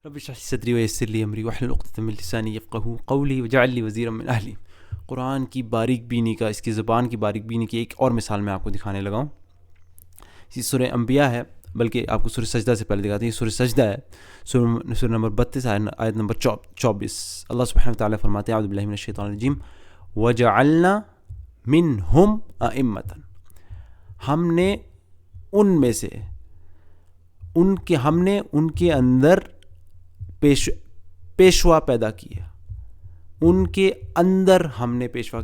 رب اشرح لي صدری ویسر لی امری واحلل عقدۃ من لسانی یفقہوا قولی واجعل لی وزیرا من اہلی۔ قرآن کی باریک بینی کا، اس کی زبان کی باریک بینی کی ایک اور مثال میں آپ کو دکھانے لگا ہوں۔ یہ سورہ انبیاء ہے، بلکہ آپ کو سورہ سجدہ سے پہلے دکھاتے ہیں۔ یہ سورہ سجدہ ہے، سورہ نمبر 32 آیت نمبر 24۔ اللہ سبحانہ وتعالیٰ فرماتے ہیں اعوذ باللہ من الشیطان الرجیم وجعلنا منہم ائمۃ، ہم نے ان میں سے ان کے اندر پیشوا پیدا کیا، ان کے اندر ہم نے پیشوا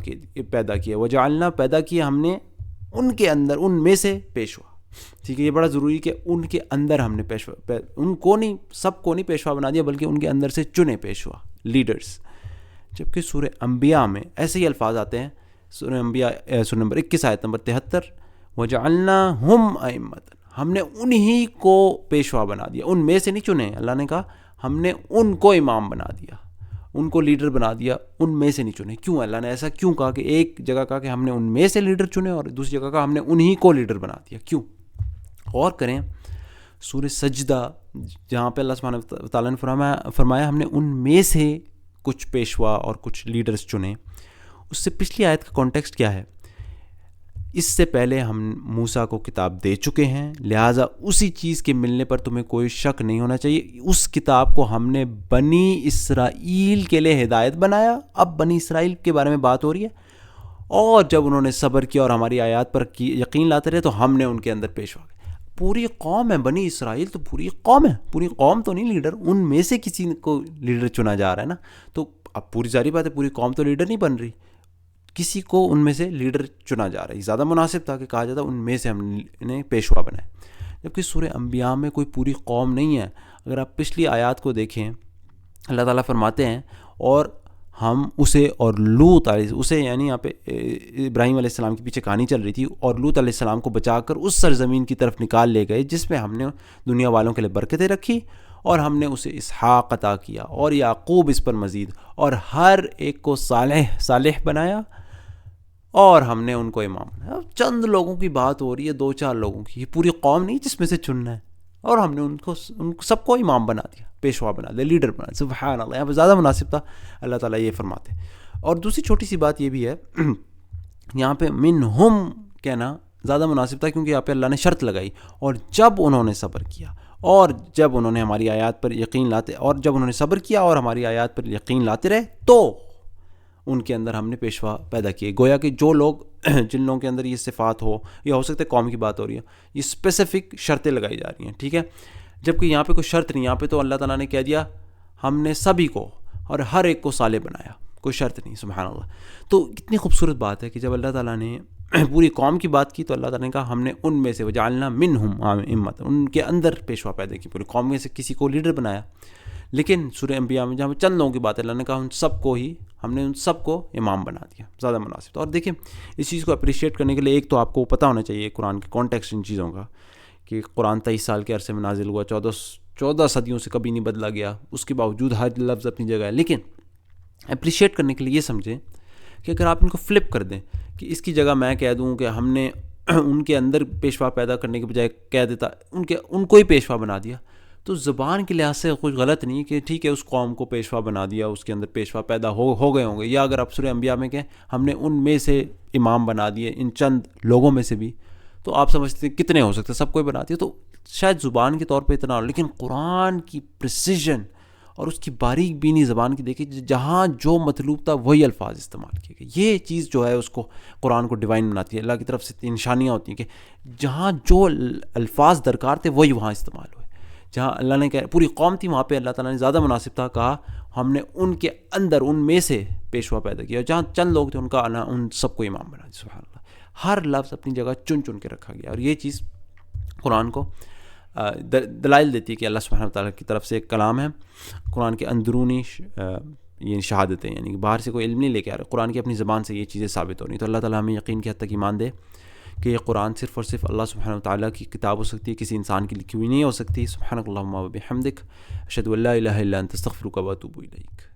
پیدا کیا، وجعلنا پیدا کیا ہم نے ان کے اندر، ان میں سے پیشوا۔ ٹھیک ہے، یہ بڑا ضروری کہ ان کے اندر ہم نے پیشوا، ان کو نہیں، سب کو نہیں پیشوا بنا دیا، بلکہ ان کے اندر سے چنے پیشوا، لیڈرز۔ جبکہ سورہ انبیاء میں ایسے ہی الفاظ آتے ہیں، سورہ انبیاء سورہ نمبر 21 آیت نمبر 73 وجعلناہم ائمۃ، ہم نے انہی کو پیشوا بنا دیا، ان میں سے نہیں چنے۔ اللہ نے کہا ہم نے ان کو امام بنا دیا، ان کو لیڈر بنا دیا، ان میں سے نہیں چنے۔ کیوں اللہ نے ایسا کیوں کہا کہ ایک جگہ کہا کہ ہم نے ان میں سے لیڈر چنے اور دوسری جگہ کہا ہم نے انہی کو لیڈر بنا دیا؟ کیوں؟ غور کریں سورہ سجدہ، جہاں پہ اللہ سبحانہ تعالیٰ نے فرمایا ہم نے ان میں سے کچھ پیشوا اور کچھ لیڈرز چنے، اس سے پچھلی آیت کا کانٹیکسٹ کیا ہے؟ اس سے پہلے ہم موسیٰ کو کتاب دے چکے ہیں، لہٰذا اسی چیز کے ملنے پر تمہیں کوئی شک نہیں ہونا چاہیے۔ اس کتاب کو ہم نے بنی اسرائیل کے لیے ہدایت بنایا۔ اب بنی اسرائیل کے بارے میں بات ہو رہی ہے، اور جب انہوں نے صبر کیا اور ہماری آیات پر یقین لاتے رہے تو ہم نے ان کے اندر پیشوا کیا۔ پوری قوم ہے بنی اسرائیل، تو پوری قوم ہے، پوری قوم تو نہیں لیڈر، ان میں سے کسی کو لیڈر چنا جا رہا ہے نا۔ تو اب پوری ظاہری بات ہے پوری قوم تو لیڈر نہیں بن رہی، کسی کو ان میں سے لیڈر چنا جا رہا ہے۔ زیادہ مناسب تھا کہ کہا جاتا ان میں سے ہم نے پیشوا بنائے۔ جبکہ سورہ انبیاء میں کوئی پوری قوم نہیں ہے۔ اگر آپ پچھلی آیات کو دیکھیں، اللہ تعالیٰ فرماتے ہیں اور ہم اسے اور لوط علیہ، اسے یعنی یہاں پہ ابراہیم علیہ السلام کے پیچھے کہانی چل رہی تھی، اور لوط علیہ السلام کو بچا کر اس سرزمین کی طرف نکال لے گئے جس میں ہم نے دنیا والوں کے لیے برکتیں رکھی، اور ہم نے اسے اسحاق عطا کیا اور یعقوب اس پر مزید، اور ہر ایک کو صالح بنایا، اور ہم نے ان کو امام بنایا۔ اب چند لوگوں کی بات ہو رہی ہے، 2-4 لوگوں کی، یہ پوری قوم نہیں جس میں سے چننا ہے، اور ہم نے ان کو سب کو امام بنا دیا، پیشوا بنا دیا، لیڈر بنا دیا۔ سبحان اللہ، یہاں پہ زیادہ مناسب تھا اللہ تعالیٰ یہ فرماتے۔ اور دوسری چھوٹی سی بات یہ بھی ہے، یہاں پہ منہم کہنا زیادہ مناسب تھا کیونکہ یہاں پہ اللہ نے شرط لگائی، اور جب انہوں نے صبر کیا، اور جب انہوں نے ہماری آیات پر یقین لاتے، اور جب انہوں نے صبر کیا اور ہماری آیات پر یقین لاتے رہے، تو ان کے اندر ہم نے پیشوا پیدا کیے۔ گویا کہ جو لوگ، جن لوگوں کے اندر یہ صفات ہو، یا ہو سکتا ہے قوم کی بات ہو رہی ہے، یہ اسپیسیفک شرطیں لگائی جا رہی ہیں، ٹھیک ہے۔ جبکہ یہاں پہ کوئی شرط نہیں، یہاں پہ تو اللہ تعالیٰ نے کہہ دیا ہم نے سبھی کو اور ہر ایک کو صالح بنایا، کوئی شرط نہیں۔ سبحان اللہ۔ تو کتنی خوبصورت بات ہے کہ جب اللہ تعالیٰ نے پوری قوم کی بات کی تو اللہ تعالیٰ نے کہا ہم نے ان میں سے وجعلنا منہم ائمۃ، ان کے اندر پیشوا پیدا کی، پوری قوم میں سے کسی کو لیڈر بنایا۔ لیکن سورہ انبیاء میں جہاں چند لوگوں کی بات ہے، اللہ نے کہا ان سب کو ہی ہم نے ان سب کو امام بنا دیا، زیادہ مناسب تھا۔ اور دیکھیں اس چیز کو اپریشیٹ کرنے کے لیے ایک تو آپ کو پتہ ہونا چاہیے قرآن کے کانٹیکسٹ ان چیزوں کا، کہ قرآن 23 سال کے عرصے میں نازل ہوا، 14 صدیوں سے کبھی نہیں بدلا گیا، اس کے باوجود ہر لفظ اپنی جگہ ہے۔ لیکن اپریشیٹ کرنے کے لیے یہ سمجھیں کہ اگر آپ ان کو فلپ کر دیں کہ اس کی جگہ میں کہہ دوں کہ ہم نے ان کے اندر پیشوا پیدا کرنے کے بجائے کہہ دیتا ان کو ہی پیشوا بنا دیا، تو زبان کے لحاظ سے کچھ غلط نہیں کہ ٹھیک ہے اس قوم کو پیشوا بنا دیا، اس کے اندر پیشوا پیدا ہو گئے ہوں گے۔ یا اگر آپ سورہ انبیاء میں کہیں ہم نے ان میں سے امام بنا دیے، ان چند لوگوں میں سے بھی، تو آپ سمجھتے ہیں کتنے ہو سکتے، سب کو ہی بنا دیا، تو شاید زبان کے طور پہ اتنا ہو۔ لیکن قرآن کی پریسیجن اور اس کی باریک بینی زبان کی دیکھیں، جہاں جو مطلوب تھا وہی الفاظ استعمال کیے گئے۔ یہ چیز جو ہے اس کو قرآن کو ڈیوائن بناتی ہے، اللہ کی طرف سے نشانیاں ہوتی ہیں کہ جہاں جو الفاظ درکار تھے وہی وہاں استعمال ہوئے۔ جہاں اللہ نے کہا پوری قوم تھی، وہاں پہ اللہ تعالیٰ نے زیادہ مناسب تھا کہا ہم نے ان کے اندر ان میں سے پیشوا پیدا کیا، جہاں چند لوگ تھے ان کا ان سب کو امام بنا دیا۔ سبحان اللہ، ہر لفظ اپنی جگہ چن کے رکھا گیا، اور یہ چیز قرآن کو دلائل دیتی ہے کہ اللہ سبحانہ وتعالیٰ کی طرف سے ایک کلام ہے۔ قرآن کے اندرونی یہ شہادتیں، یعنی کہ باہر سے کوئی علم نہیں لے کے آ رہا، قرآن کی اپنی زبان سے یہ چیزیں ثابت ہو رہی ہیں۔ تو اللہ تعالیٰ ہمیں یقین کی حد تک ایمان دے کہ یہ قرآن صرف اور صرف اللہ سبحانہ وتعالیٰ کی کتاب ہو سکتی ہے، کسی انسان کی لکھی ہوئی نہیں ہو سکتی۔ سبحانک اللہم و بحمدک، اشہد ان لا الہ الا انت، استغفرک و اتوب الیک۔